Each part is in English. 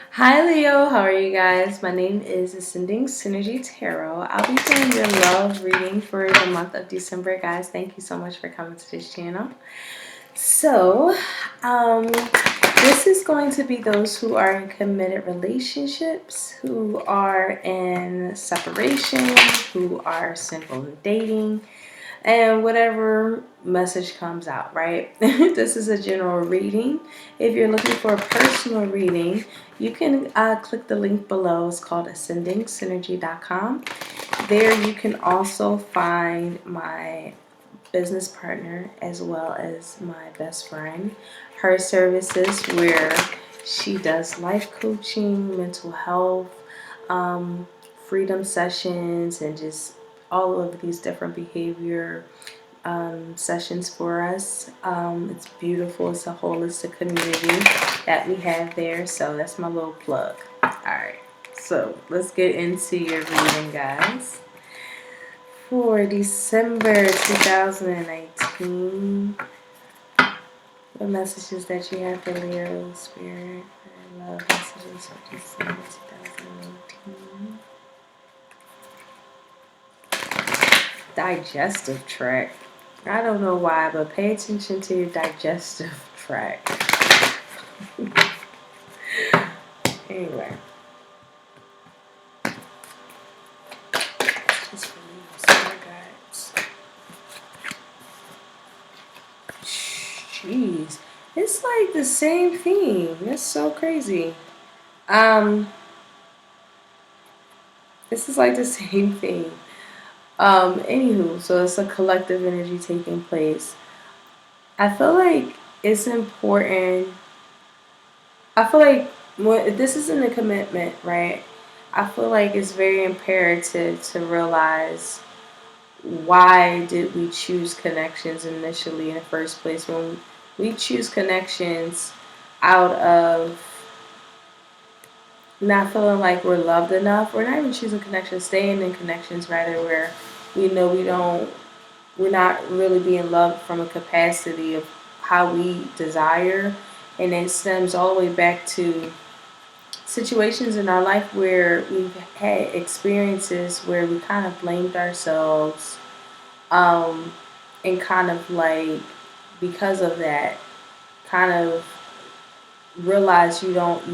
Hi Leo, how are you guys? My name is Ascending Synergy Tarot. I'll be doing your love reading for the month of December, guys. Thank you so much for coming to this channel. So, um, this is going to be those who are in committed relationships, who are in separation, who are single and dating, and whatever message comes out, right? This is a general reading. If you're looking for a personal reading, you can click the link below. It's called ascendingsynergy.com. There you can also find my business partner as well as my best friend. Her services where she does life coaching, mental health, um, freedom sessions, and just all of these different behavior sessions for us. It's beautiful. It's a holistic community that we have there. So that's my little plug. All right. So let's get into your reading, guys. For December 2019, what messages that you have for Leo Spirit? I love messages for December 2019. Digestive tract. I don't know why, but pay attention to your digestive tract. Anyway. Just for Leo Spirit guides. Jeez. It's like the same theme. That's so crazy. This is like the same thing. Anywho, so it's a collective energy taking place. I feel like it's important. I feel like when this isn't a commitment, right? I feel like it's very imperative to realize why did we choose connections initially in the first place. When we choose connections out of not feeling like we're loved enough, we're not even choosing connections, staying in connections rather, where we know we're not really being loved from a capacity of how we desire. And it stems all the way back to situations in our life where we've had experiences where we kind of blamed ourselves, um, and kind of like because of that kind of realize you're not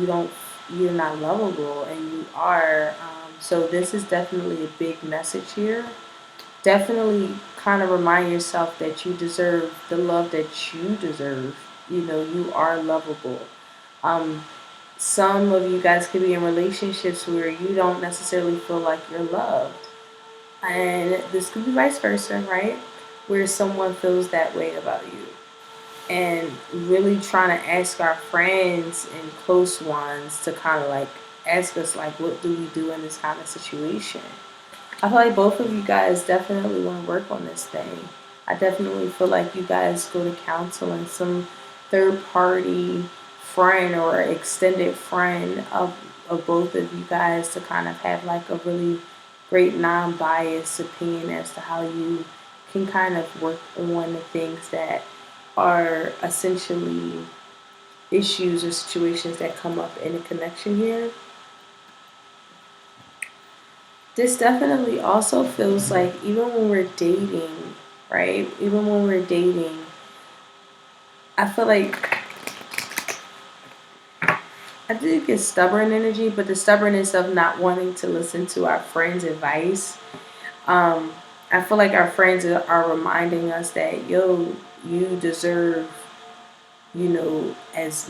lovable, and you are. So this is definitely a big message here. Definitely kind of remind yourself that you deserve the love that you deserve. You know, you are lovable. Um, some of you guys could be in relationships where you don't necessarily feel like you're loved. And this could be vice versa, right? Where someone feels that way about you. And really trying to ask our friends and close ones to kind of like ask us, like, what do we do in this kind of situation? I feel like both of you guys definitely want to work on this thing. I definitely feel like you guys go to counseling, some third party friend or extended friend of both of you guys to kind of have like a really great non-biased opinion as to how you can kind of work on the things that are essentially issues or situations that come up in a connection here. This definitely also feels like even when we're dating, right? Even when we're dating, I feel like I do get stubborn energy, but the stubbornness of not wanting to listen to our friends' advice. Um, I feel like our friends are reminding us that, yo, you deserve, as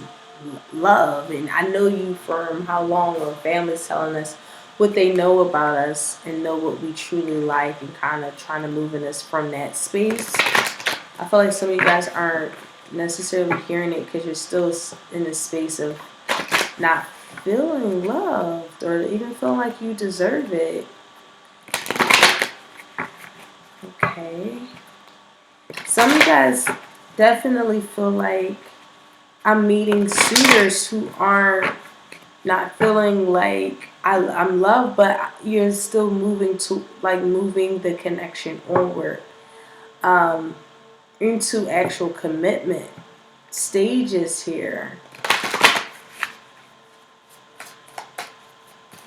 love. And I know you from how long, or family's telling us what they know about us and know what we truly like, and kind of trying to move in us from that space. I feel like some of you guys aren't necessarily hearing it because you're still in the space of not feeling loved or even feeling like you deserve it. Okay. Some of you guys definitely feel like I'm meeting suitors who aren't not feeling like I'm loved, but you're still moving to like moving the connection onward, um, into actual commitment stages here.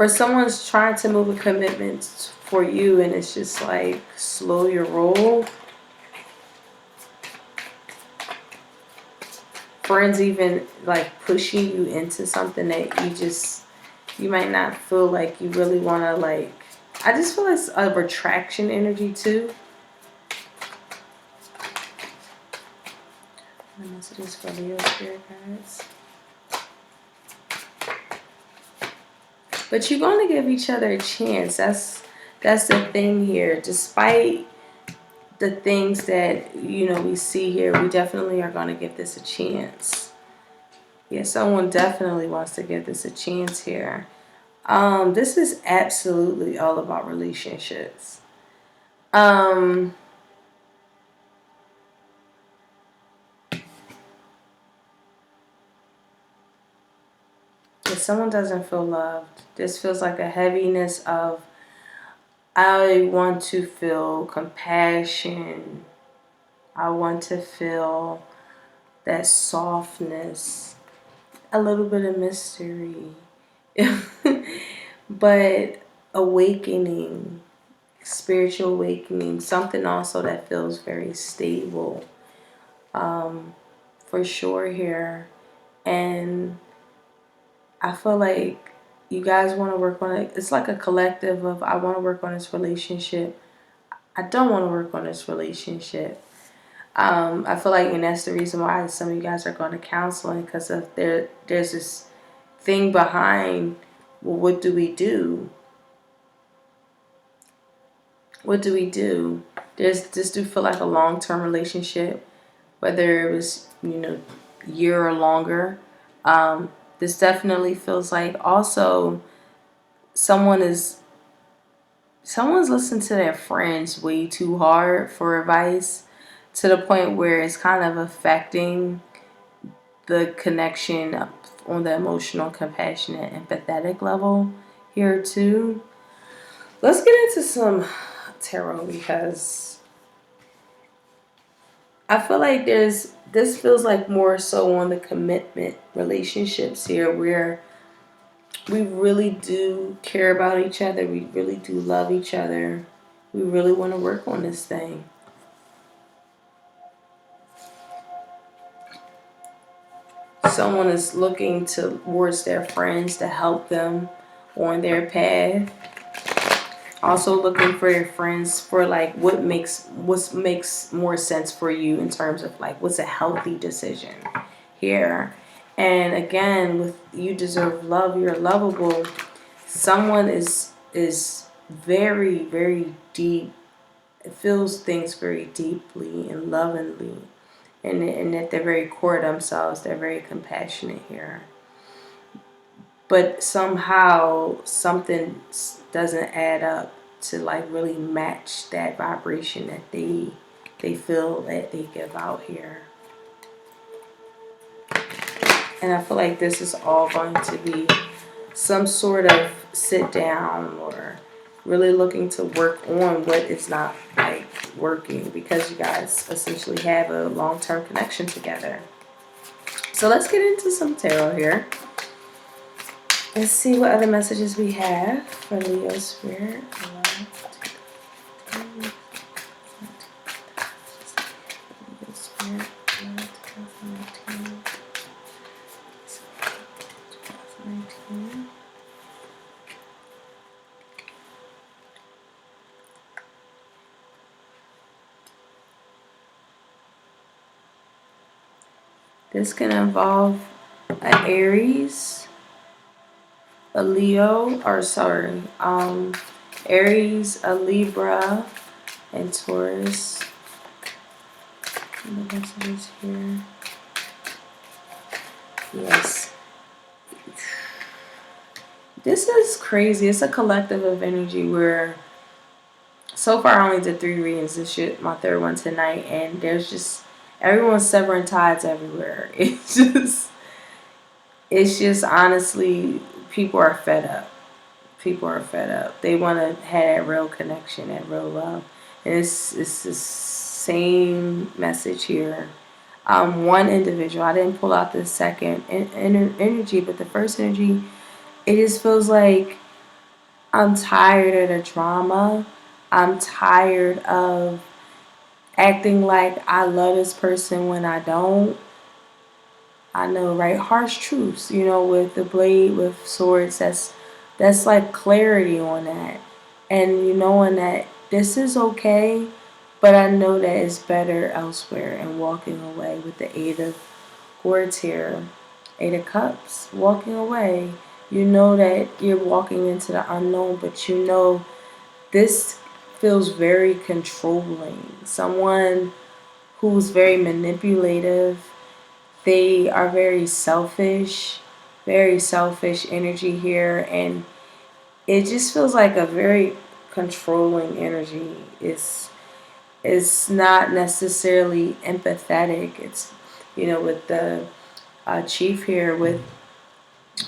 or someone's trying to move a commitment for you, and it's just like, slow your roll. Friends even like pushing you into something that you might not feel like you really want to, like, I just feel it's a retraction energy too. My messages for Leo spirit guides. But you're going to give each other a chance. That's the thing here. Despite the things that, we see here, we definitely are going to give this a chance. Yeah, someone definitely wants to give this a chance here. This is absolutely all about relationships. If someone doesn't feel loved, this feels like a heaviness of, I want to feel compassion. I want to feel that softness, a little bit of mystery, but awakening, spiritual awakening, something also that feels very stable, for sure here. And I feel like you guys want to work on it. It's like a collective of, I want to work on this relationship. I don't want to work on this relationship. I feel like, and that's the reason why some of you guys are going to counseling, because of there's this thing behind, well, what do we do? What do we do? This do feel like a long-term relationship, whether it was, year or longer. This definitely feels like also someone's listened to their friends way too hard for advice, to the point where it's kind of affecting the connection on the emotional, compassionate, empathetic level here too. Let's get into some tarot, because I feel like this feels like more so on the commitment relationships here, where we really do care about each other. We really do love each other. We really want to work on this thing. Someone is looking towards their friends to help them on their path. Also looking for your friends for like what makes more sense for you in terms of like what's a healthy decision here. And again, with you deserve love, you're lovable. Someone is very, very deep. It feels things very deeply and lovingly, and at their very core of themselves, they're very compassionate here. But somehow something doesn't add up to like really match that vibration that they feel that they give out here. And I feel like this is all going to be some sort of sit down, or really looking to work on what is not like working, because you guys essentially have a long-term connection together. So let's get into some tarot here. Let's see what other messages we have for Leo Spirit. This can involve an Aries, a Leo, or sorry, Aries, a Libra, and Taurus. The messages here. Yes. This is crazy. It's a collective of energy where so far I only did 3 readings. This shit, my 3rd one tonight, and there's just everyone's severing ties everywhere. It's just honestly, people are fed up. People are fed up. They want to have that real connection, that real love. And it's the same message here. One individual, I didn't pull out the second energy, but the first energy, it just feels like I'm tired of the drama. I'm tired of acting like I love this person when I don't. I know, right? Harsh truths, with the blade, with swords, that's like clarity on that. And you knowing that this is okay, but I know that it's better elsewhere, and walking away with the Eight of Swords here, Eight of Cups, walking away. You know that you're walking into the unknown, but you know this feels very controlling. Someone who's very manipulative, they are very selfish energy here, and it just feels like a very controlling energy. It's not necessarily empathetic. It's with the chief here with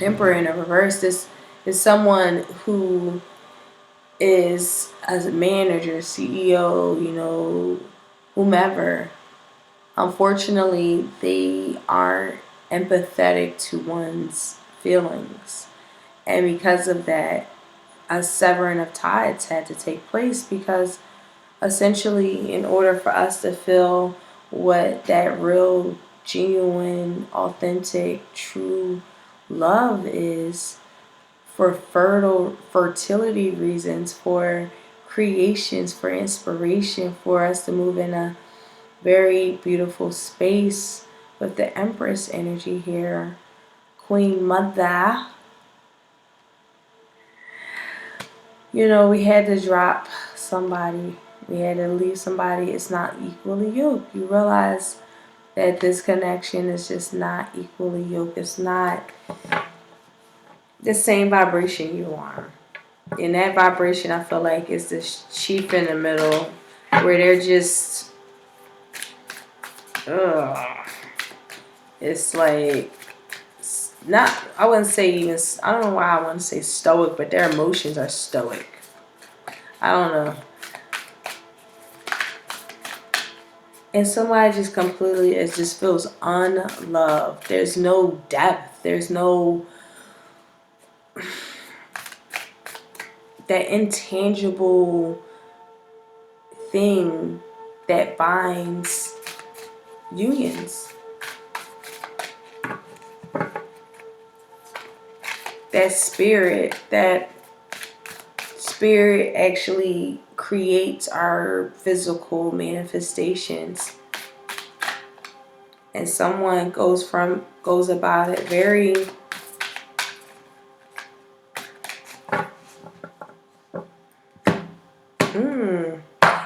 Emperor in a reverse. This is someone who is as a manager, CEO, whomever. Unfortunately, they aren't empathetic to one's feelings. And because of that, a severing of ties had to take place because essentially, in order for us to feel what that real, genuine, authentic, true love is, for fertility reasons, for creations, for inspiration, for us to move in a very beautiful space with the Empress energy here. Queen Mother, we had to drop somebody. We had to leave somebody. It's not equally yoked. You realize that this connection is just not equally yoked. It's not the same vibration you are. In that vibration, I feel like it's this chief in the middle where they're just, ugh. It's like, not, I wouldn't say even, I don't know why I want to say stoic, but their emotions are stoic. I don't know. And somebody just completely, it just feels unloved. There's no depth. There's no, that intangible thing that binds unions. That spirit actually creates our physical manifestations. And someone goes about it very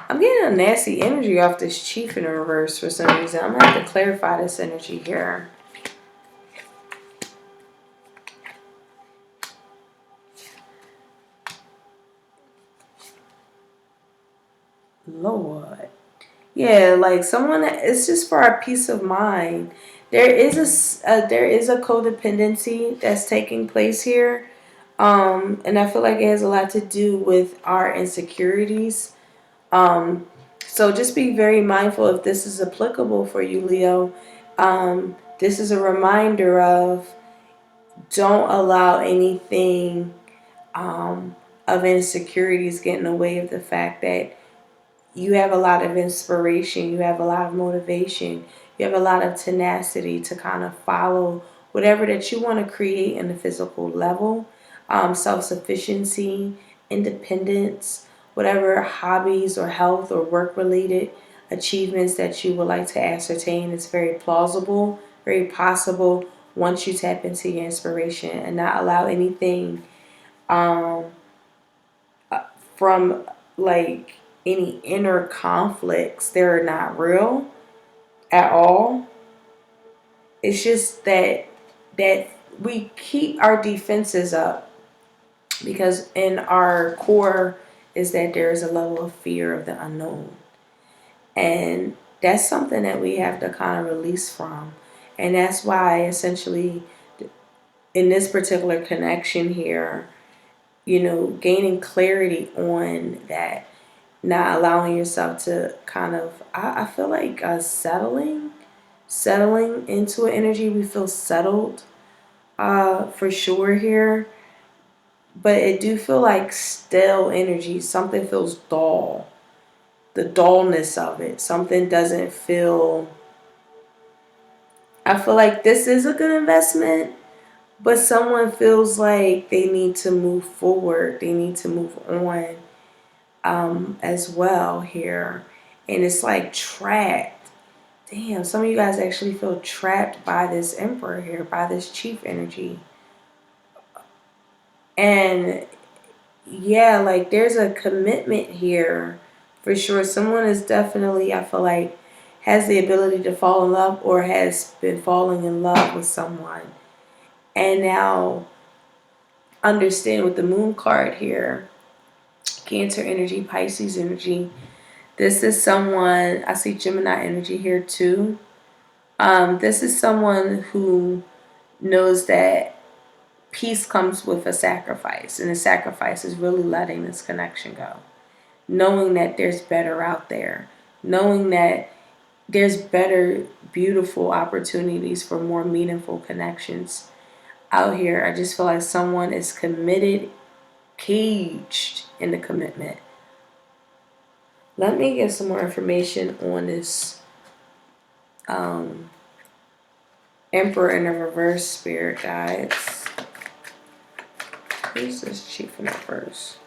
I'm getting a nasty energy off this chief in the reverse for some reason. I'm gonna have to clarify this energy here. Lord. Yeah, like someone that it's just for our peace of mind. There is a codependency that's taking place here. And I feel like it has a lot to do with our insecurities. So just be very mindful if this is applicable for you, Leo. This is a reminder of don't allow anything of insecurities get in the way of the fact that you have a lot of inspiration, you have a lot of motivation, you have a lot of tenacity to kind of follow whatever that you want to create in the physical level. Self-sufficiency, independence, whatever hobbies or health or work-related achievements that you would like to ascertain is very plausible, very possible once you tap into your inspiration and not allow anything from like any inner conflicts. They're not real at all. It's just that we keep our defenses up because in our core is that there is a level of fear of the unknown. And that's something that we have to kind of release from. And that's why essentially in this particular connection here, gaining clarity on that, not allowing yourself to kind of, I feel like settling into an energy. We feel settled for sure here. but it do feel like stale energy. Something feels dull. The dullness of it. Something doesn't feel. I feel like this is a good investment, but someone feels like they need to move forward. They need to move on as well here. And it's like trapped. Damn, some of you guys actually feel trapped by this emperor here, by this chief energy. And yeah, like there's a commitment here for sure. Someone is definitely, I feel like, has the ability to fall in love or has been falling in love with someone. And now understand with the moon card here, Cancer energy, Pisces energy. This is someone, I see Gemini energy here too. This is someone who knows that peace comes with a sacrifice, and the sacrifice is really letting this connection go. Knowing that there's better out there. Knowing that there's better, beautiful opportunities for more meaningful connections out here. I just feel like someone is committed, caged in the commitment. Let me get some more information on this Emperor in a reverse, spirit guides. Who's this chief in reverse?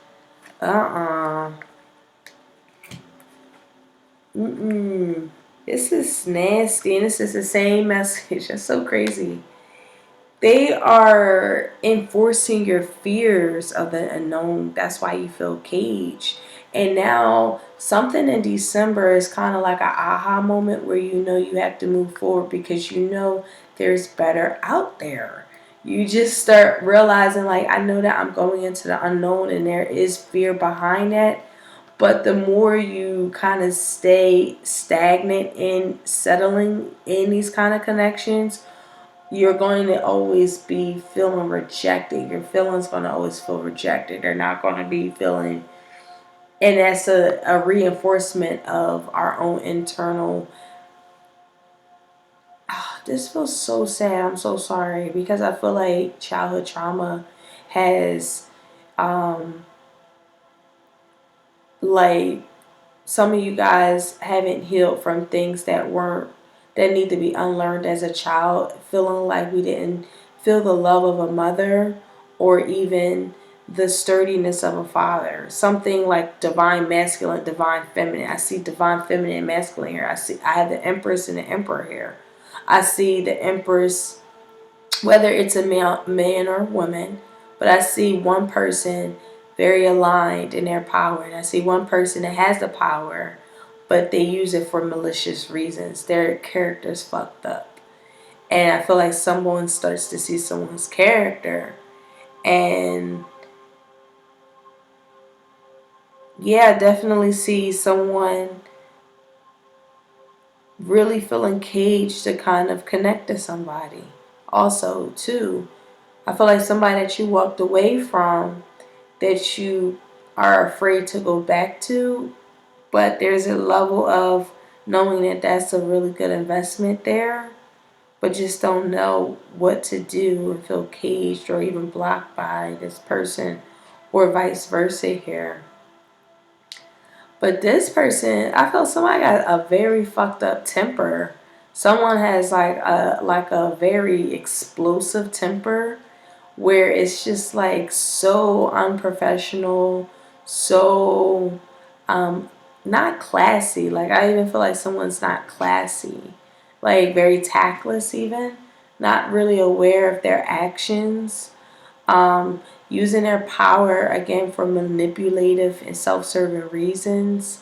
This is nasty, and this is the same message. That's so crazy. They are enforcing your fears of the unknown. That's why you feel caged. And now something in December is kind of like an aha moment where you know you have to move forward because you know there's better out there. You just start realizing, like, I know that I'm going into the unknown and there is fear behind that. But the more you kind of stay stagnant in settling in these kind of connections, you're going to always be feeling rejected. Your feelings going to always feel rejected. They're not going to be feeling, and that's a reinforcement of our own internal. This feels so sad. I'm so sorry because I feel like childhood trauma has, like, some of you guys haven't healed from things that need to be unlearned as a child, feeling like we didn't feel the love of a mother or even the sturdiness of a father. Something like divine masculine, divine feminine. I see divine feminine and masculine here. I have the Empress and the Emperor here. I see the Empress, whether it's a man or woman, but I see one person very aligned in their power, and I see one person that has the power, but they use it for malicious reasons. Their character's fucked up, and I feel like someone starts to see someone's character, and yeah, definitely see someone really feeling caged to kind of connect to somebody. Also, too, I feel like somebody that you walked away from that you are afraid to go back to, but there's a level of knowing that that's a really good investment there, but just don't know what to do and feel caged or even blocked by this person or vice versa here. But this person, I feel somebody got a very fucked up temper. Someone has like a very explosive temper where it's just like so unprofessional, so not classy. Like I even feel like someone's not classy, like very tactless even, not really aware of their actions, using their power again for manipulative and self-serving reasons,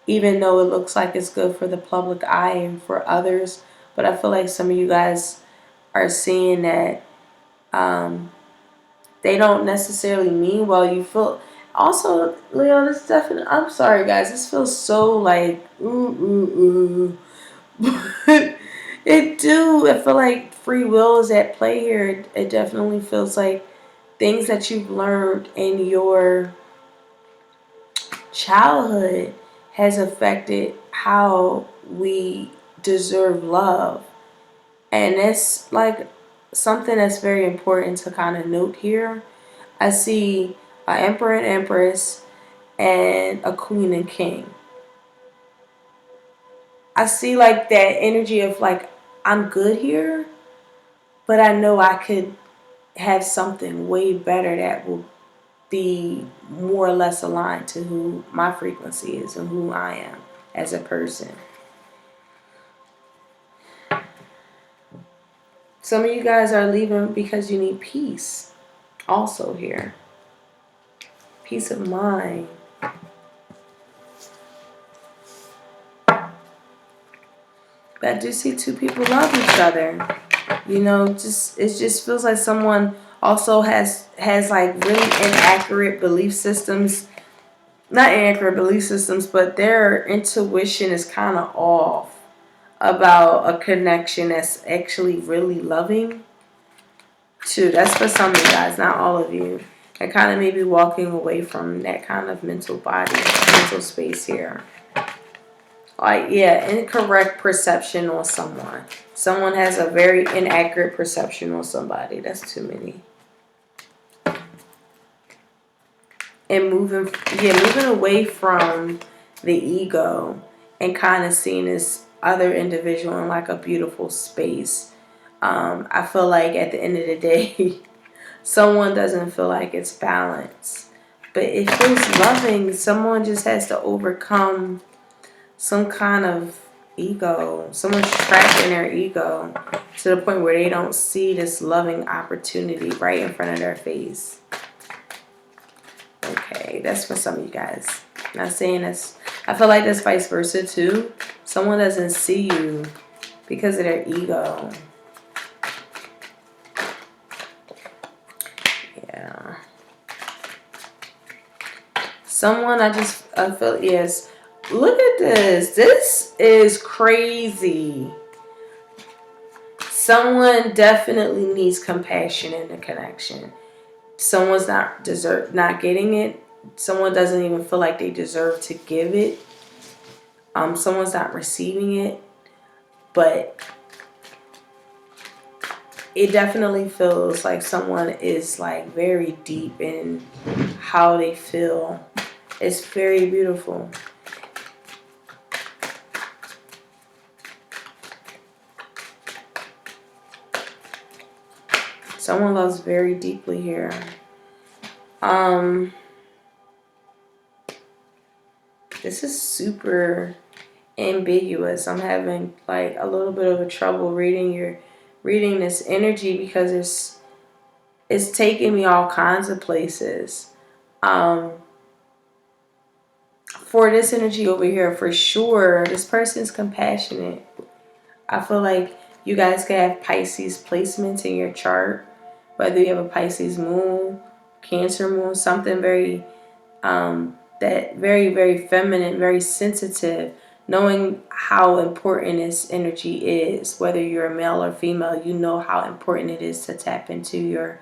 even though it looks like it's good for the public eye and for others. But I feel like some of you guys are seeing that they don't necessarily mean well. You feel also, Leo, this definitely, I'm sorry guys, this feels so like but it do, I feel like free will is at play here. It definitely feels like things that you've learned in your childhood has affected how we deserve love. And it's like something that's very important to kind of note here. I see an emperor and empress and a queen and king. I see like that energy of like, I'm good here, but I know I could have something way better that will be more or less aligned to who my frequency is and who I am as a person. Some of you guys are leaving because you need peace also here. Peace of mind. But I do see two people love each other. You know, just it just feels like someone also has like really inaccurate belief systems. Not inaccurate belief systems, but their intuition is kind of off about a connection that's actually really loving. Too. That's for some of you guys, not all of you. I kind of may be walking away from that kind of mental space here. Like, yeah, incorrect perception on someone. Someone has a very inaccurate perception on somebody. That's too many. And moving away from the ego and kind of seeing this other individual in like a beautiful space. I feel like at the end of the day, someone doesn't feel like it's balanced. But if it's loving, someone just has to overcome some kind of ego. Someone's trapped in their ego to the point where they don't see this loving opportunity right in front of their face. Okay, that's for some of you guys. Not saying this. I feel like that's vice versa too. Someone doesn't see you because of their ego. Yeah. Someone I feel, yes. Look at this. This is crazy. Someone definitely needs compassion in the connection. Someone's not getting it. Someone doesn't even feel like they deserve to give it. Someone's not receiving it. But it definitely feels like someone is like very deep in how they feel. It's very beautiful. Someone loves very deeply here. This is super ambiguous. I'm having like a little bit of a trouble reading this energy because it's taking me all kinds of places. For this energy over here, for sure, this person's compassionate. I feel like you guys could have Pisces placements in your chart, whether you have a Pisces moon, Cancer moon, something very that very, very feminine, very sensitive, knowing how important this energy is. Whether you're a male or female, you know how important it is to tap into your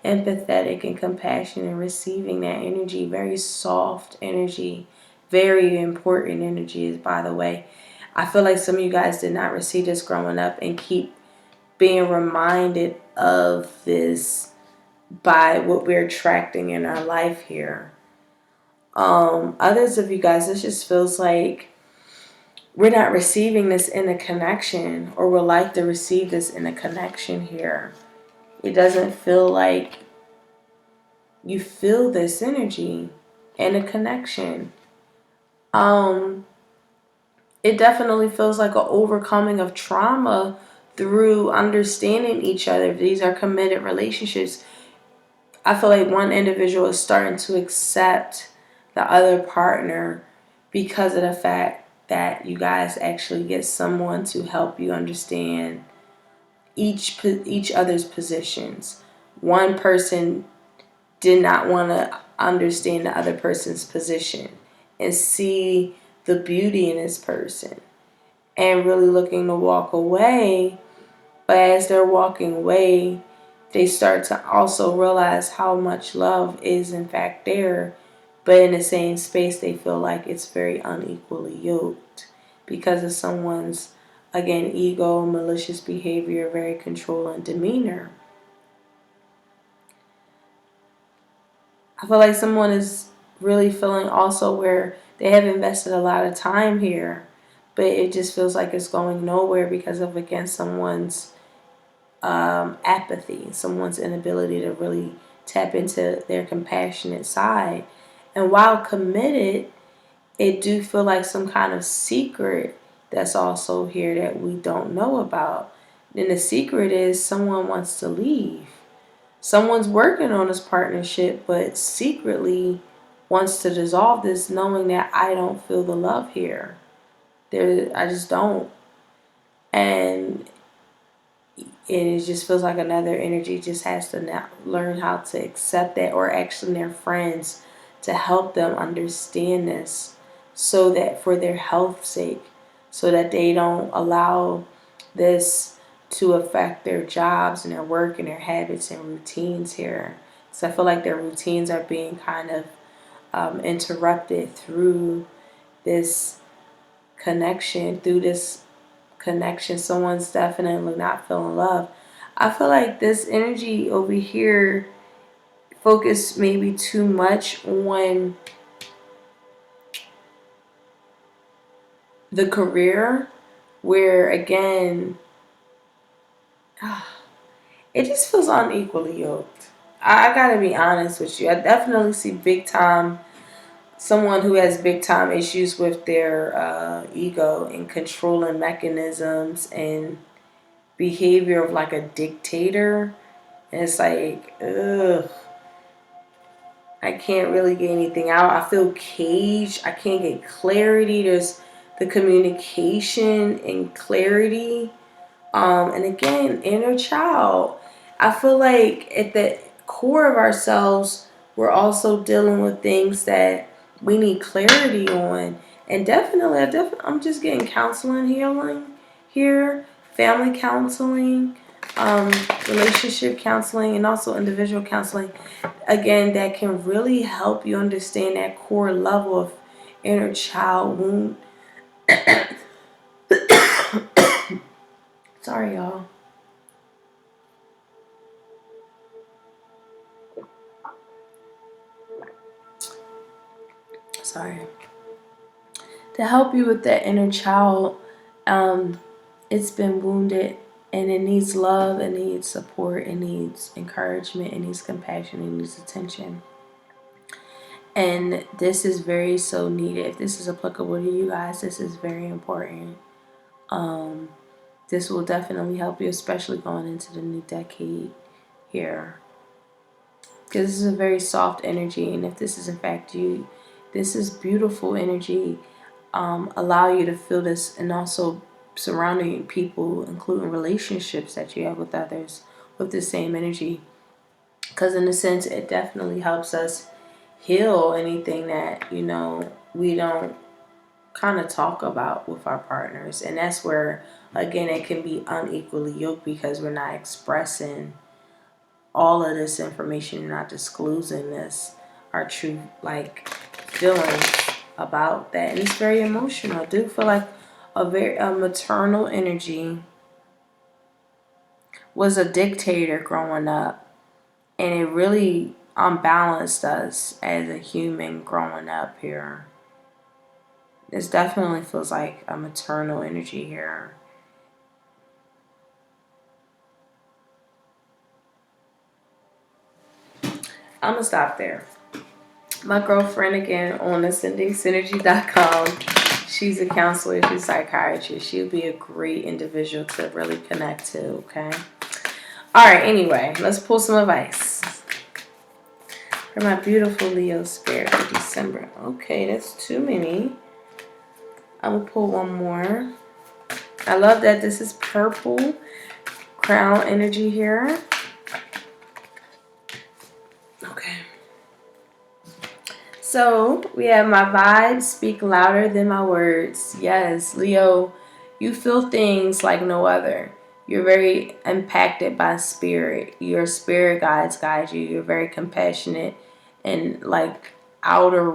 empathetic and compassion and receiving that energy. Very soft energy, very important energy, by the way. I feel like some of you guys did not receive this growing up and keep being reminded of this by what we're attracting in our life here. Others of you guys, this just feels like we're not receiving this in a connection, or would like to receive this in a connection here. It doesn't feel like you feel this energy in a connection. It definitely feels like an overcoming of trauma through understanding each other. These are committed relationships. I feel like one individual is starting to accept the other partner because of the fact that you guys actually get someone to help you understand each other's positions. One person did not want to understand the other person's position and see the beauty in this person and really looking to walk away. But as they're walking away, they start to also realize how much love is in fact there, but in the same space they feel like it's very unequally yoked because of someone's, again, ego, malicious behavior, very controlling demeanor. I feel like someone is really feeling also where they have invested a lot of time here, but it just feels like it's going nowhere because of, again, someone's apathy, someone's inability to really tap into their compassionate side. And while committed, it do feel like some kind of secret that's also here that we don't know about. And the secret is someone wants to leave. Someone's working on this partnership, but secretly wants to dissolve this, knowing that I don't feel the love here. I just don't. And it just feels like another energy just has to now learn how to accept that, or actually their friends to help them understand this, so that for their health's sake, so that they don't allow this to affect their jobs and their work and their habits and routines here. So I feel like their routines are being kind of interrupted through this connection. Someone's definitely not feeling love. I feel like this energy over here focused maybe too much on the career, where again, it just feels unequally yoked. I gotta be honest with you. I definitely see big time someone who has big time issues with their ego and controlling mechanisms and behavior of like a dictator. And it's like, ugh, I can't really get anything out. I feel caged. I can't get clarity. There's the communication and clarity. And again, inner child. I feel like at the core of ourselves, we're also dealing with things that we need clarity on. And definitely, I'm just getting counseling, healing here, family counseling, relationship counseling, and also individual counseling. Again, that can really help you understand that core level of inner child wound. Sorry, y'all. Sorry. To help you with that inner child, um, it's been wounded, and it needs love, it needs support, it needs encouragement, it needs compassion, it needs attention. And this is very so needed. If this is applicable to you guys, this is very important. Um, this will definitely help you, especially going into the new decade here. Because this is a very soft energy, and if this is in fact you, this is beautiful energy. Allow you to feel this, and also surrounding people, including relationships that you have with others, with the same energy. Because in a sense, it definitely helps us heal anything that, we don't kind of talk about with our partners. And that's where, again, it can be unequally yoked, because we're not expressing all of this information, you're not disclosing this, our true, like, feelings about that. And it's very emotional. I do feel like a maternal energy was a dictator growing up, and it really unbalanced us as a human growing up here. This definitely feels like a maternal energy here. I'm gonna stop there. My girlfriend, again, on ascendingsynergy.com, she's a counselor, she's a psychiatrist. She'll be a great individual to really connect to, okay? All right, anyway, let's pull some advice for my beautiful Leo spirit for December. Okay, that's too many. I will pull one more. I love that this is purple crown energy here. Okay. So we have my vibes speak louder than my words. Yes, Leo, you feel things like no other. You're very impacted by spirit. Your spirit guides guide you. You're very compassionate and like outer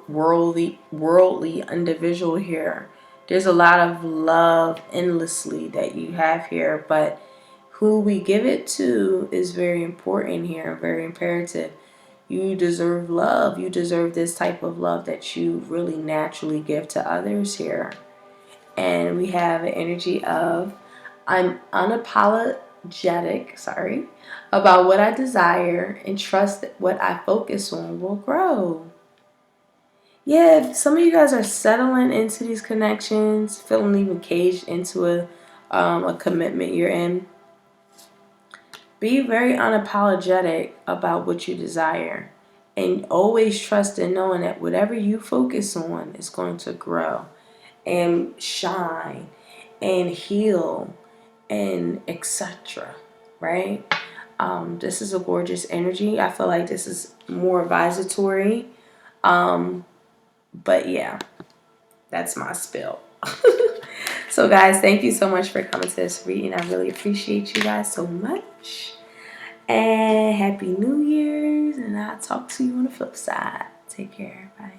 worldly individual here. There's a lot of love endlessly that you have here, but who we give it to is very important here, very imperative. You deserve love. You deserve this type of love that you really naturally give to others here. And we have an energy of, I'm unapologetic, about what I desire and trust that what I focus on will grow. Yeah, some of you guys are settling into these connections, feeling even caged into a commitment you're in. Be very unapologetic about what you desire. And always trust in knowing that whatever you focus on is going to grow and shine and heal and etc. Right? This is a gorgeous energy. I feel like this is more advisory. But yeah, that's my spill. So guys, thank you so much for coming to this reading. I really appreciate you guys so much. And Happy New Year's. And I'll talk to you on the flip side. Take care. Bye.